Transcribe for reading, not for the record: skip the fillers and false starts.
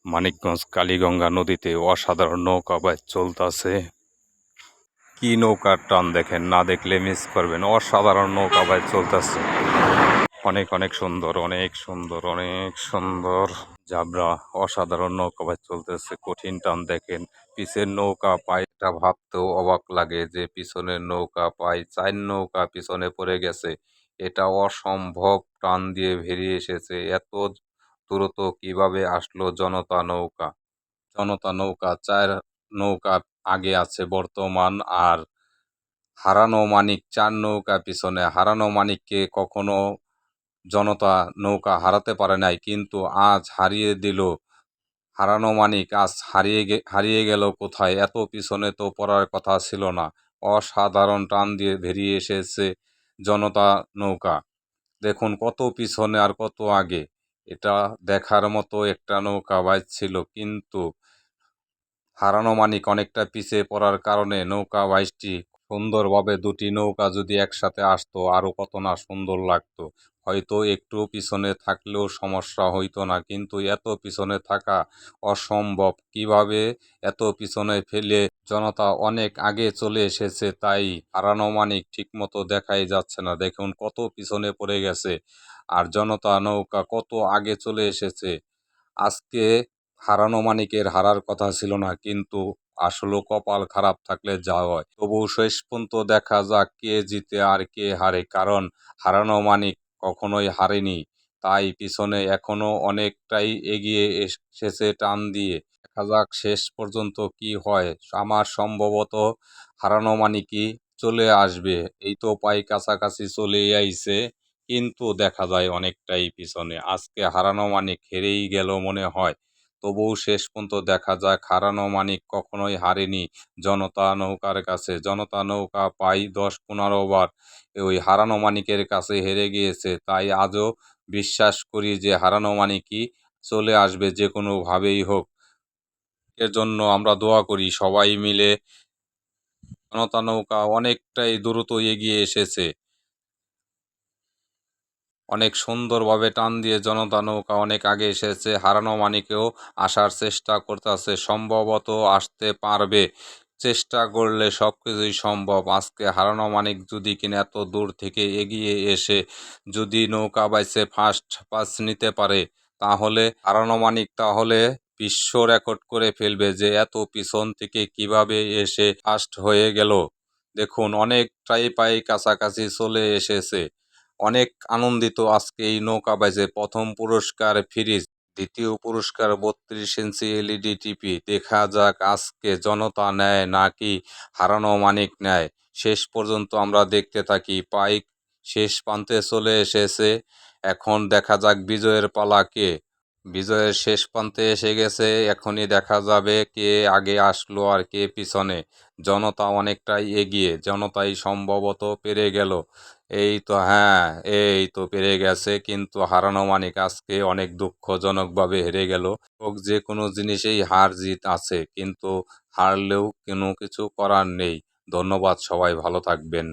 মানিকগঞ্জ কালীগঙ্গা নদীতে অসাধারণ নৌকাবাজ চলতেছে। কি নৌকার টান দেখেন, না দেখলে মিস করবেন। অসাধারণ নৌকাবাজ চলতেছে, অনেক অনেক সুন্দর, অনেক সুন্দর, অনেক সুন্দর জাবরা। অসাধারণ নৌকাবাজ চলতেছে, কঠিন টান দেখেন। পিছের নৌকা পায়টা ভাবতেও অবাক লাগে যে পিছনের নৌকা পায় 4 নৌকা পিছনে পড়ে গেছে। এটা অসম্ভব টান দিয়ে বেরিয়ে এসেছে। এত দ্রুত কিভাবে আসলো জনতা নৌকা? জনতা নৌকা 4 নৌকা আগে আছে বর্তমান, আর হারানো মানিক 4 নৌকা পিছনে। হারানো মানিককে কখনো জনতা নৌকা হারাতে পারে নাই, কিন্তু আজ হারিয়ে দিল। হারানো মানিক আজ হারিয়ে গেল কোথায়? এত পিছনে তো পড়ার কথা ছিল না। অসাধারণ টান দিয়ে বেরিয়ে এসেছে জনতা নৌকা। দেখুন কত পিছনে আর কত আগে। এটা দেখার মতো একটা নৌকা বাইচ ছিল, কিন্তু হারানো মানিক অনেকটা পিছিয়ে পড়ার কারণে নৌকা বাইচটি সুন্দরভাবে, দুটি নৌকা যদি একসাথে আসতো আরও কত না সুন্দর লাগতো। হয়তো একটু পিছনে থাকলেও সমস্যা হইতো না, কিন্তু এত পিছনে থাকা অসম্ভব। কিভাবে এত পিছনে ফেলে জনতা অনেক আগে চলে এসেছে, তাই হারানো মানিক ঠিকমতো দেখাই যাচ্ছে না। দেখুন কত পিছনে পড়ে গেছে, আর জনতা নৌকা কত আগে চলে এসেছে। আজকে হারানো মানিকের হারার কথা ছিল না, কিন্তু আসলে কপাল খারাপ থাকলে যা হয়। তবু শেষ পর্যন্ত দেখা যাক কে জিতে আর কে হারে, কারণ হারানো মানিক কখনোই হারেনি। তাই পিছনে এখনো অনেকটাই এগিয়ে এসেছে টান দিয়ে। দেখা যাক শেষ পর্যন্ত কি হয়। আমার সম্ভবত হারানো মানিকই চলে আসবে। এই তো প্রায় কাছাকাছি চলেই আইছে, কিন্তু দেখা যায় অনেকটাই পিছনে। আজকে হারানো মানিক হেরেই গেল মনে হয়। তবুও শেষ পর্যন্ত দেখা যাক। হারানো মানিক কখনোই হারেনি জনতা নৌকার কাছে। জনতা নৌকা প্রায় 10-15 বার ওই হারানো মানিকের কাছে হেরে গিয়েছে। তাই আজও বিশ্বাস করি যে হারানো মানিকই চলে আসবে যে কোনোভাবেই হোক। এর জন্য আমরা দোয়া করি সবাই মিলে। জনতা নৌকা অনেকটাই দ্রুত এগিয়ে এসেছে, অনেক সুন্দরভাবে টান দিয়ে জনতা নৌকা অনেক আগে এসেছে। হারানো মানিকেও আসার চেষ্টা করতেছে, সম্ভবত আসতে পারবে। চেষ্টা করলে সব কিছুই সম্ভব। আজকে হারানো মানিক যদি কিনা এত দূর থেকে এগিয়ে এসে যদি নৌকা বাইচে ফার্স্ট পাস নিতে পারে, তাহলে হারানো মানিক তাহলে বিশ্ব রেকর্ড করে ফেলবে যে এত পিছন থেকে কিভাবে এসে ফার্স্ট হয়ে গেল। দেখুন অনেকটাই প্রায় কাছাকাছি চলে এসেছে। অনেক আনন্দিত আজকে এই নৌকা বাইচে। প্রথম পুরস্কার ফ্রিজ, দ্বিতীয় পুরস্কার 32 ইঞ্চি এলইডি টিভি। দেখা যাক আজকে জনতা নেয় নাকি হারানো মানিক নেয়। শেষ পর্যন্ত আমরা দেখতে থাকি। পাইক শেষ প্রান্তে চলে এসেছে। এখন দেখা যাক বিজয়ের পালা কে। বিজয়ের শেষ প্রান্তে এসে গেছে। এখনই দেখা যাবে কে আগে আসলো আর কে পিছনে। জনতা অনেকটাই এগিয়ে, জনতাই সম্ভবত পেরে গেল। এই তো, হ্যাঁ, এই তো পেরে গেছে, কিন্তু হারানো মানিক আজকে অনেক দুঃখজনকভাবে হেরে গেল। হোক, যে কোনো জিনিসেই হার জিত আছে, কিন্তু হারলেও কোনো কিছু করার নেই। ধন্যবাদ, সবাই ভালো থাকবেন।